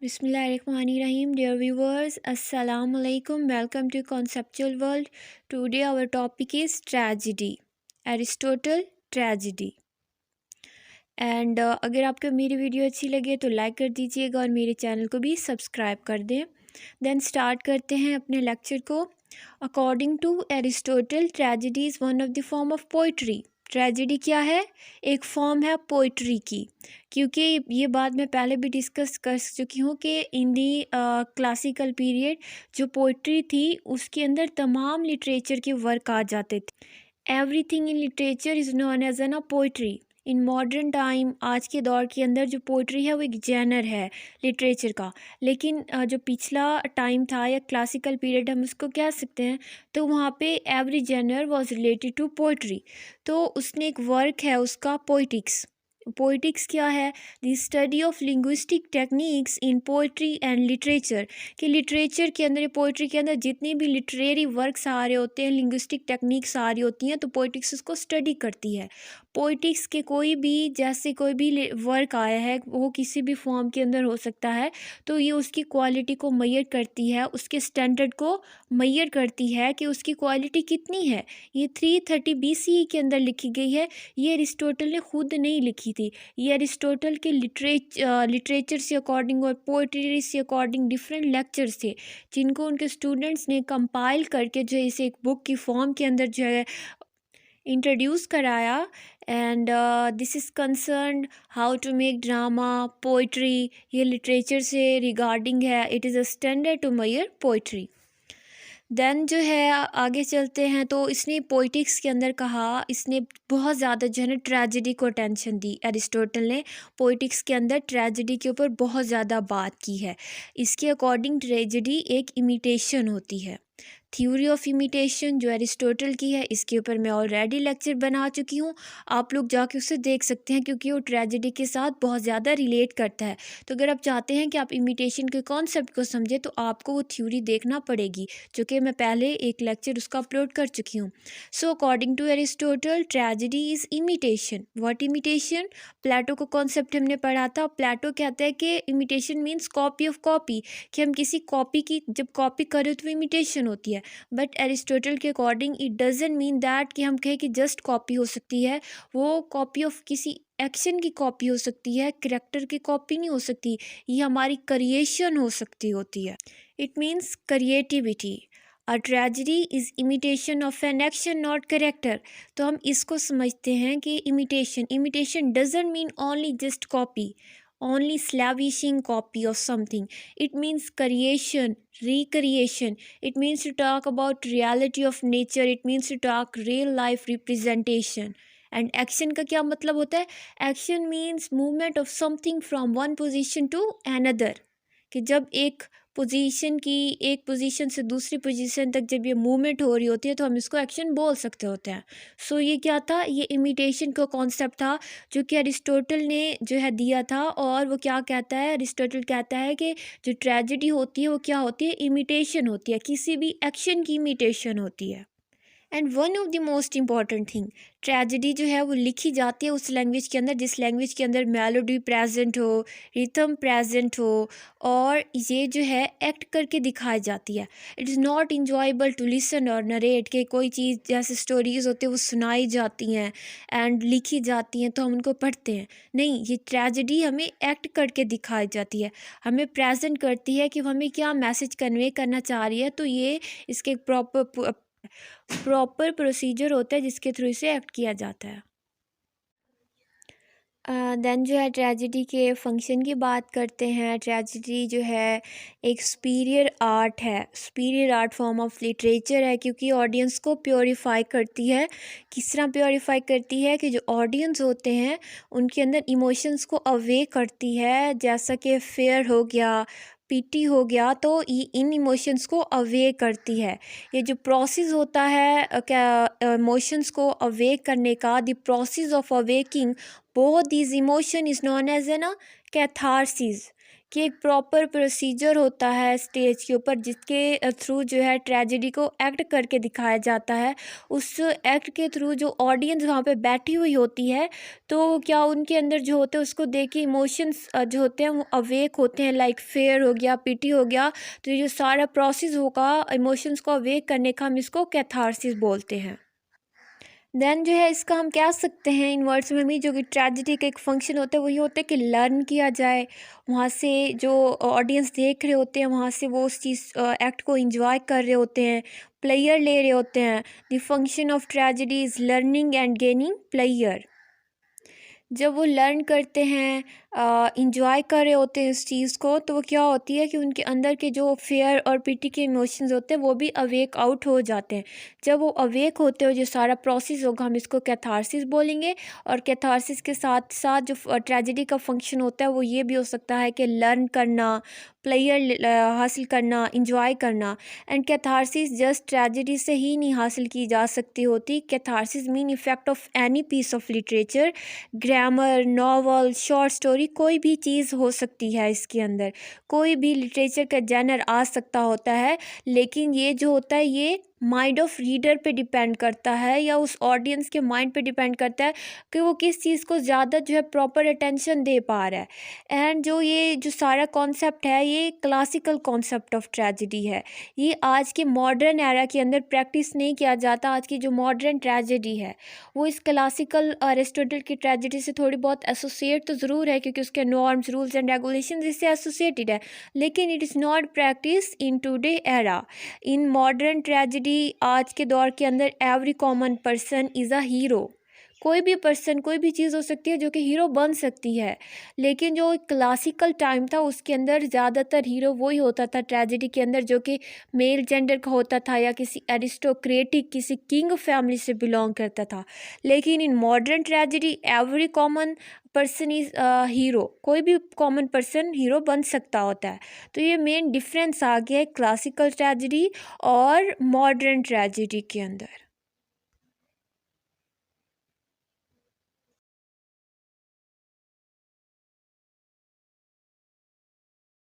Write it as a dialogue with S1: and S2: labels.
S1: Bismillahirrahmanirrahim. Dear viewers, Assalamu alaikum. Welcome to Conceptual World. Today our topic is tragedy. Aristotle tragedy. And अगर आपको मेरी video अच्छी लगे तो लाइक कर दीजिएगा और मेरे चैनल को भी सब्सक्राइब कर दें। देन स्टार्ट करते हैं अपने लेक्चर को। According to Aristotle, tragedy is one of the form of poetry. Tragedy क्या है? एक फॉर्म है पोइट्री की। क्योंकि ये बात मैं पहले भी डिस्कस कर चुकी हूँ कि इन दी क्लासिकल पीरियड जो पोइट्री थी उसके अंदर तमाम लिटरेचर के वर्क आ जाते थे। Everything in literature is known as an poetry. In modern time, आज के दौर के अंदर जो पोइट्री है वो एक जेनर है लिटरेचर का। लेकिन जो पिछला टाइम था या क्लासिकल पीरियड हम उसको कह सकते हैं, तो वहाँ पे every genre was related to poetry. तो उसने एक वर्क है उसका पोइटिक्स। पोइटिक्स क्या है? The study of linguistic techniques in poetry and literature. कि लिटरेचर के अंदर, पोइट्री के अंदर जितने भी लिटरेरी वर्क्स आ रहे होते हैं, लिंग्विस्टिक टेक्निक्स आ रही होती हैं, तो पोइटिक्स उसको स्टडी करती है। पोइटिक्स के कोई भी, जैसे कोई भी वर्क आया है वो किसी भी फॉर्म के अंदर हो सकता है, तो ये उसकी क्वालिटी को मेजर करती है, उसके स्टैंडर्ड को मेजर करती है कि उसकी क्वालिटी कितनी है। ये 330 BCE के अंदर लिखी गई है। ये अरिस्टोटल ने खुद नहीं लिखी थी, ये अरिस्टोटल के लिटरेचर से अकॉर्डिंग और पोइट्री से अकॉर्डिंग डिफरेंट लेक्चर्स थे जिनको उनके स्टूडेंट्स ने कंपाइल करके जो है इसे एक बुक की फॉर्म के अंदर जो है इंट्रोड्यूस कराया। And this is concern how to make drama, poetry, ये लिटरेचर से रिगार्डिंग है। It is a standard to measure poetry. Then जो है आगे चलते हैं, तो इसने पोइटिक्स के अंदर कहा, इसने बहुत ज़्यादा जो है ना ट्रेजेडी को अटेंशन दी। एरिस्टोटल ने पोइटिक्स के अंदर ट्रेजेडी के ऊपर बहुत ज़्यादा बात की है। इसके अकॉर्डिंग ट्रेजेडी एक इमिटेशन होती है। थ्योरी ऑफ इमिटेशन जो एरिस्टोटल की है, इसके ऊपर मैं ऑलरेडी लेक्चर बना चुकी हूँ, आप लोग जाके उसे देख सकते हैं क्योंकि वो ट्रेजेडी के साथ बहुत ज़्यादा रिलेट करता है। तो अगर आप चाहते हैं कि आप इमिटेशन के कॉन्सेप्ट को समझें तो आपको वो थ्योरी देखना पड़ेगी, जो कि मैं पहले एक लेक्चर उसका अपलोड कर चुकी हूँ। So according to Aristotle, tragedy is imitation. What imitation? Plato को कॉन्सेप्ट हमने पढ़ा था। प्लेटो कहता है कि imitation means copy of copy, कि हम किसी कॉपी की जब कॉपी करें तो इमिटेशन होती है। बट एरिस्टोटल के according it doesn't mean that कि हम कहें कि जस्ट कॉपी हो सकती है। वो कॉपी ऑफ किसी एक्शन की कॉपी हो सकती है, करेक्टर की कॉपी नहीं हो सकती। ये हमारी क्रिएशन हो सकती होती है। It means creativity. A tragedy is imitation of an action not character. तो हम इसको समझते हैं कि imitation doesn't mean only just copy, only slavishing copy of something. It means creation, recreation. It means to talk about reality of nature. It means to talk real life representation. And action का क्या मतलब होता है? Action means movement of something from one position to another. कि जब एक position से दूसरी पोजीशन तक जब ये मूवमेंट हो रही होती है तो हम इसको एक्शन बोल सकते होते हैं। सो ये क्या था? ये इमिटेशन का कॉन्सेप्ट था जो कि अरिस्टोटल ने जो है दिया था। और वो क्या कहता है? अरिस्टोटल कहता है कि जो ट्रेजेडी होती है वो क्या होती है? इमिटेशन होती है, किसी भी एक्शन की इमिटेशन होती है। And one of the most important thing, tragedy जो है वो लिखी जाती है उस लैंग्वेज के अंदर जिस लैंग्वेज के अंदर मेलोडी प्रेजेंट हो, रिथम प्रेजेंट हो, और ये जो है एक्ट करके दिखाई जाती है। It is not enjoyable to listen और नरेट, के कोई चीज़ जैसे स्टोरीज़ होती है वो सुनाई जाती हैं एंड लिखी जाती हैं तो हम उनको पढ़ते हैं। नहीं, ये ट्रेजेडी हमें एक्ट करके दिखाई जाती है, हमें प्रेजेंट करती है कि हमें क्या मैसेज कन्वे करना चाह रही है। तो ये इसके प्रॉपर प्रोसीजर होता है जिसके थ्रू इसे एक्ट किया जाता है। देन जो है ट्रेजेडी के फंक्शन की बात करते हैं। ट्रेजेडी जो है एक सुपीरियर आर्ट है, superior art form of literature है, क्योंकि ऑडियंस को प्योरीफाई करती है। किस तरह प्योरीफाई करती है? कि जो ऑडियंस होते हैं उनके अंदर इमोशंस को अवे करती है, जैसा कि फेयर हो गया, पीटी हो गया, तो ये इन इमोशंस को अवे करती है। ये जो प्रोसेस होता है क्या इमोशंस को अवे करने का, the process of awaking both this emotion is known as an catharsis. कि एक प्रॉपर प्रोसीजर होता है स्टेज के ऊपर, जिसके थ्रू जो है ट्रेजेडी को एक्ट करके दिखाया जाता है। उस एक्ट के थ्रू जो ऑडियंस वहाँ पे बैठी हुई होती है, तो क्या उनके अंदर जो होते हैं उसको देख के इमोशंस जो होते हैं वो अवेक होते हैं, लाइक फेयर हो गया, पिटी हो गया। तो ये जो सारा प्रोसेस होगा इमोशंस को अवेक करने का, हम इसको कैथारसिस बोलते हैं। देन जो है इसका हम कह सकते हैं इन वर्ड्स में भी, जो कि ट्रेजेडी का एक फंक्शन होता है वही होता है कि लर्न किया जाए। वहाँ से जो ऑडियंस देख रहे होते हैं वहाँ से वो उस चीज़ एक्ट को इंजॉय कर रहे होते हैं, प्लेयर ले रहे होते हैं। The function of tragedy is learning and gaining player. जब वो लर्न करते हैं, इंजॉय कर रहे होते हैं इस चीज़ को, तो वो क्या होती है कि उनके अंदर के जो फेयर और पिटी के इमोशंस होते हैं वो भी अवेक आउट हो जाते हैं। जब वो अवेक होते हो जो सारा प्रोसेस होगा हम इसको कैथारसिस बोलेंगे। और कैथारसिस के साथ साथ जो ट्रेजेडी का फंक्शन होता है वो ये भी हो सकता है कि लर्न करना, प्लेयर हासिल करना, इंजॉय करना। एंड कैथारसिस जस्ट ट्रेजेडी से ही नहीं हासिल की जा सकती होती। Catharsis mean effect of any piece of literature, grammar, novel, short story, कोई भी चीज़ हो सकती है इसके अंदर, कोई भी लिटरेचर का जनर आ सकता होता है। लेकिन ये जो होता है ये माइंड ऑफ रीडर पे डिपेंड करता है, या उस ऑडियंस के माइंड पे डिपेंड करता है कि वो किस चीज़ को ज़्यादा जो है प्रॉपर अटेंशन दे पा रहा है। एंड जो ये जो सारा कॉन्सेप्ट है ये क्लासिकल कॉन्सेप्ट ऑफ ट्रेजेडी है। ये आज के मॉडर्न एरा के अंदर प्रैक्टिस नहीं किया जाता। आज की जो मॉडर्न ट्रेजेडी है वो इस क्लासिकल अरिस्टोटल की ट्रेजेडी से थोड़ी बहुत एसोसिएट तो ज़रूर है, क्योंकि उसके नॉर्म्स, रूल्स एंड रेगुलेशंस इससे एसोसिएटेड है, लेकिन it is not practice in today era. In modern tragedy आज के दौर के अंदर every common person is a hero. कोई भी पर्सन, कोई भी चीज़ हो सकती है जो कि हीरो बन सकती है। लेकिन जो क्लासिकल टाइम था उसके अंदर ज़्यादातर हीरो वही होता था ट्रेजेडी के अंदर जो कि मेल जेंडर का होता था, या किसी एरिस्टोक्रेटिक, किसी किंग फैमिली से बिलोंग करता था। लेकिन in modern tragedy every common person is hero, कोई भी कॉमन पर्सन हीरो बन सकता होता है। तो ये मेन डिफरेंस आ गया है क्लासिकल ट्रेजेडी और मॉडर्न ट्रेजेडी के अंदर।